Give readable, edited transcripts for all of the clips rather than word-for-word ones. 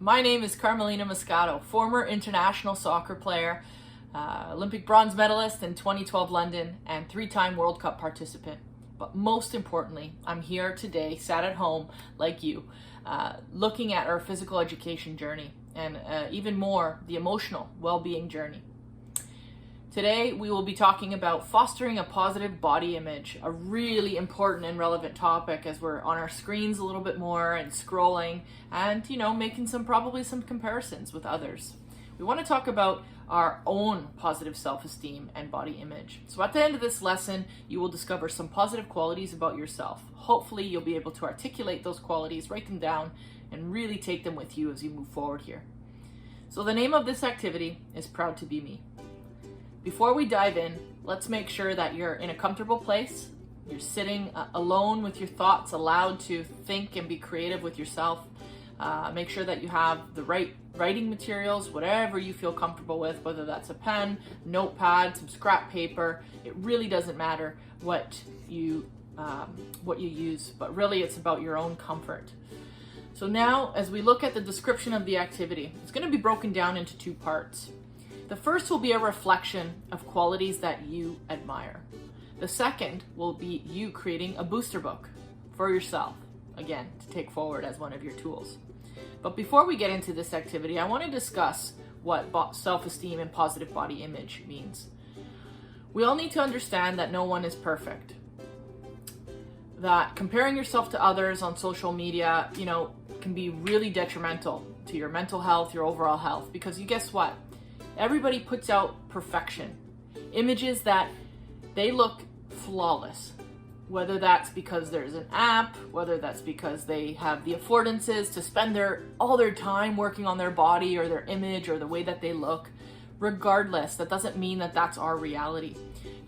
My name is Carmelina Moscato, former international soccer player, Olympic bronze medalist in 2012 London, and 3-time World Cup participant. But most importantly, I'm here today, sat at home like you, looking at our physical education journey and even more, the emotional well-being journey. Today, we will be talking about fostering a positive body image, a really important and relevant topic as we're on our screens a little bit more and scrolling and, making probably some comparisons with others. We want to talk about our own positive self-esteem and body image. So at the end of this lesson, you will discover some positive qualities about yourself. Hopefully, you'll be able to articulate those qualities, write them down, and really take them with you as you move forward here. So the name of this activity is Proud to Be Me. Before we dive in, let's make sure that you're in a comfortable place. You're sitting alone with your thoughts, allowed to think and be creative with yourself. Make sure that you have the right writing materials, whatever you feel comfortable with, whether that's a pen, notepad, some scrap paper. It really doesn't matter what you use, but really it's about your own comfort. So now, as we look at the description of the activity, it's going to be broken down into 2 parts. The first will be a reflection of qualities that you admire. The second will be you creating a booster book for yourself, again, to take forward as one of your tools. But before we get into this activity, I want to discuss what self-esteem and positive body image means. We all need to understand that no one is perfect. That comparing yourself to others on social media, can be really detrimental to your mental health, your overall health, because guess what? Everybody puts out perfection, images that they look flawless, whether that's because there's an app, whether that's because they have the affordances to spend all their time working on their body or their image or the way that they look. Regardless, that doesn't mean that that's our reality.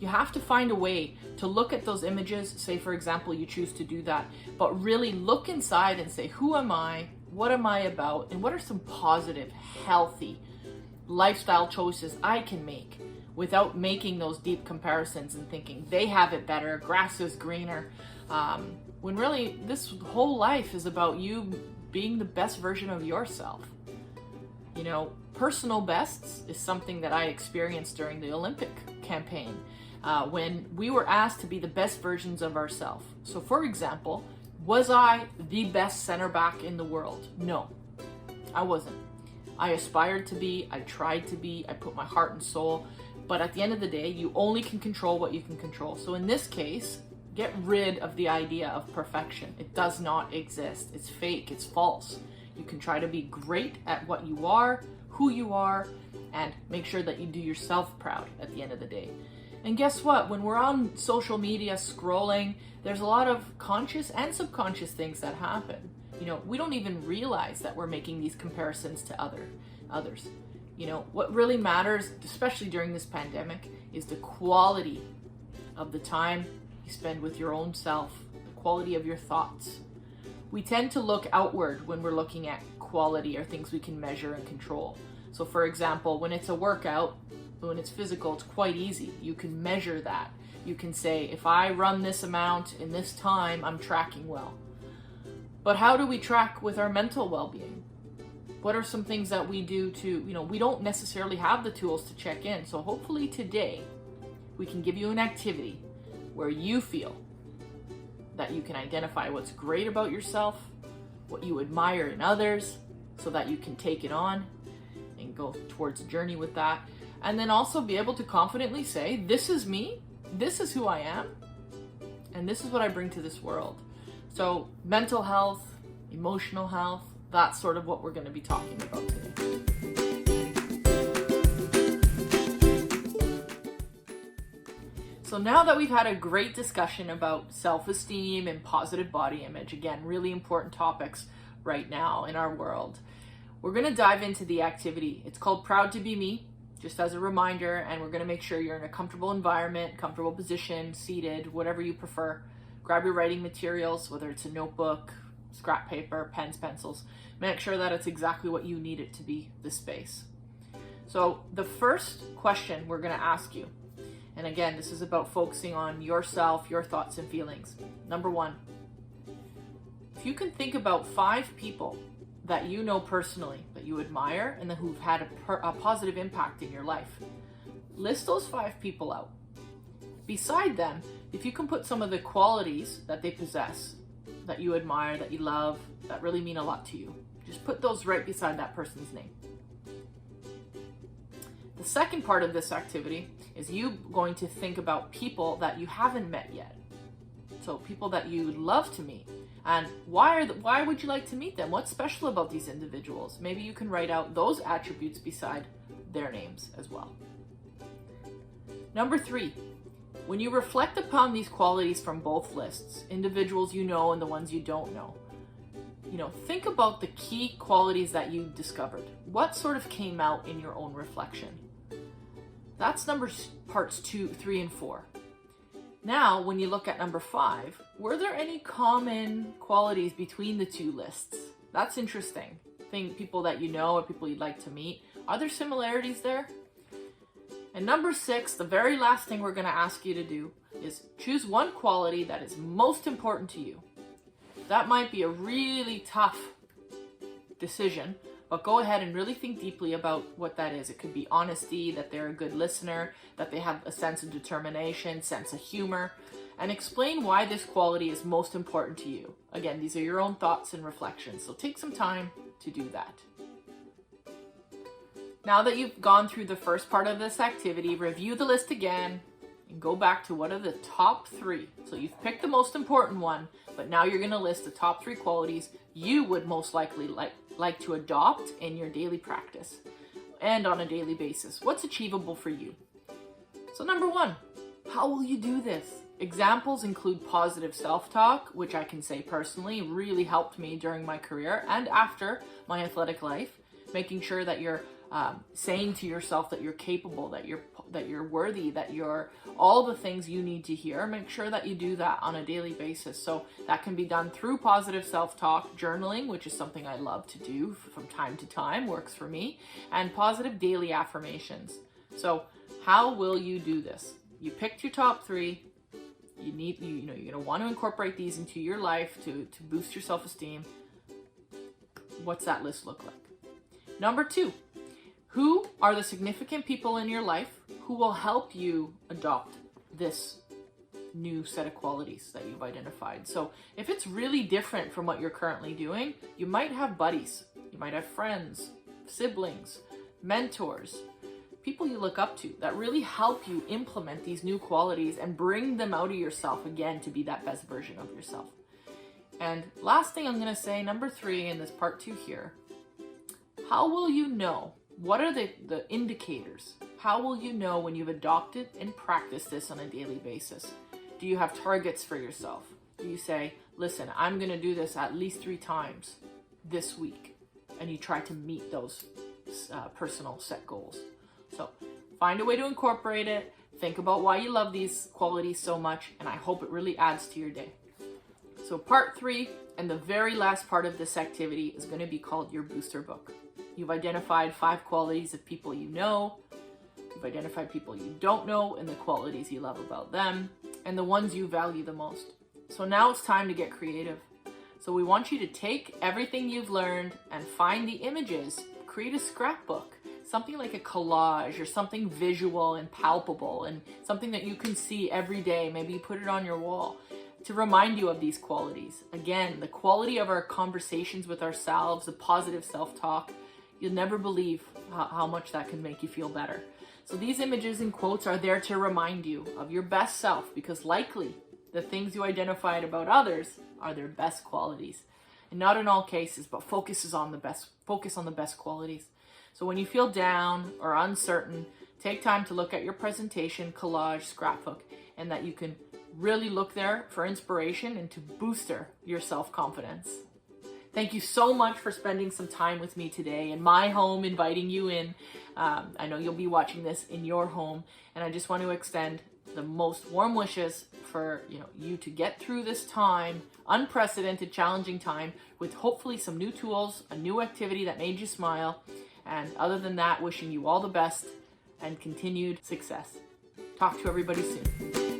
You have to find a way to look at those images, say for example you choose to do that, but really look inside and say, who am I, what am I about, and what are some positive, healthy lifestyle choices I can make without making those deep comparisons and thinking they have it better, grass is greener, when really this whole life is about you being the best version of yourself. Personal bests is something that I experienced during the Olympic campaign when we were asked to be the best versions of ourselves. So for example, was I the best center back in the world? No, I wasn't. I aspired to be, I tried to be, I put my heart and soul, but at the end of the day, you only can control what you can control. So in this case, get rid of the idea of perfection. It does not exist. It's fake, it's false. You can try to be great at what you are, who you are, and make sure that you do yourself proud at the end of the day. And guess what? When we're on social media scrolling, there's a lot of conscious and subconscious things that happen. We don't even realize that we're making these comparisons to others. What really matters, especially during this pandemic, is the quality of the time you spend with your own self, the quality of your thoughts. We tend to look outward when we're looking at quality or things we can measure and control. So for example, when it's a workout, when it's physical, it's quite easy. You can measure that. You can say, if I run this amount in this time, I'm tracking well. But how do we track with our mental well-being? What are some things that we do to, we don't necessarily have the tools to check in. So hopefully today we can give you an activity where you feel that you can identify what's great about yourself, what you admire in others, so that you can take it on and go towards a journey with that. And then also be able to confidently say, this is me, this is who I am, and this is what I bring to this world. So mental health, emotional health, that's sort of what we're going to be talking about today. So now that we've had a great discussion about self-esteem and positive body image, again, really important topics right now in our world, we're going to dive into the activity. It's called Proud to Be Me, just as a reminder, and we're going to make sure you're in a comfortable environment, comfortable position, seated, whatever you prefer. Grab your writing materials, whether it's a notebook, scrap paper, pens, pencils. Make sure that it's exactly what you need it to be, the space. So the first question we're going to ask you, and again, this is about focusing on yourself, your thoughts and feelings. Number 1, if you can think about 5 people that you know personally, that you admire, and who've had a positive impact in your life. List those 5 people out. Beside them, if you can put some of the qualities that they possess, that you admire, that you love, that really mean a lot to you, just put those right beside that person's name. The second part of this activity is you going to think about people that you haven't met yet. So people that you would love to meet. And why would you like to meet them? What's special about these individuals? Maybe you can write out those attributes beside their names as well. Number 3, when you reflect upon these qualities from both lists, individuals you know and the ones you don't know, think about the key qualities that you discovered. What sort of came out in your own reflection? That's parts 2, 3, and 4. Now, when you look at number 5, were there any common qualities between the 2 lists? That's interesting. Think people that you know or people you'd like to meet. Are there similarities there? And number 6, the very last thing we're going to ask you to do is choose one quality that is most important to you. That might be a really tough decision, but go ahead and really think deeply about what that is. It could be honesty, that they're a good listener, that they have a sense of determination, sense of humor, and explain why this quality is most important to you. Again, these are your own thoughts and reflections, so take some time to do that. Now that you've gone through the first part of this activity, review the list again and go back to what are the top 3. So you've picked the most important one, but now you're going to list the top 3 qualities you would most likely like to adopt in your daily practice and on a daily basis. What's achievable for you? So number 1, how will you do this? Examples include positive self-talk, which I can say personally really helped me during my career and after my athletic life, making sure that you're saying to yourself that you're capable, that you're worthy, that you're all the things you need to hear. Make sure that you do that on a daily basis. So that can be done through positive self-talk, journaling, which is something I love to do from time to time, works for me, and positive daily affirmations. So how will you do this? You picked your top 3. You're going to want to incorporate these into your life to boost your self-esteem. What's that list look like? Number 2, who are the significant people in your life who will help you adopt this new set of qualities that you've identified? So if it's really different from what you're currently doing, you might have buddies, you might have friends, siblings, mentors, people you look up to that really help you implement these new qualities and bring them out of yourself again to be that best version of yourself. And last thing I'm going to say, number 3 in this part 2 here, how will you know? What are the indicators? How will you know when you've adopted and practiced this on a daily basis? Do you have targets for yourself? Do you say, listen, I'm going to do this at least 3 times this week, and you try to meet those personal set goals? So find a way to incorporate it. Think about why you love these qualities so much, and I hope it really adds to your day. So part 3 and the very last part of this activity is going to be called your booster book. You've identified 5 qualities of people you know. You've identified people you don't know and the qualities you love about them and the ones you value the most. So now it's time to get creative. So we want you to take everything you've learned and find the images. Create a scrapbook, something like a collage or something visual and palpable and something that you can see every day. Maybe you put it on your wall to remind you of these qualities. Again, the quality of our conversations with ourselves, the positive self-talk. You'll never believe how much that can make you feel better. So these images and quotes are there to remind you of your best self, because likely the things you identified about others are their best qualities. And not in all cases, but focus on the best qualities. So when you feel down or uncertain, take time to look at your presentation, collage, scrapbook, and that you can really look there for inspiration and to booster your self-confidence. Thank you so much for spending some time with me today in my home, inviting you in. I know you'll be watching this in your home, and I just want to extend the most warm wishes for you to get through this time, unprecedented, challenging time, with hopefully some new tools, a new activity that made you smile, and other than that, wishing you all the best and continued success. Talk to everybody soon.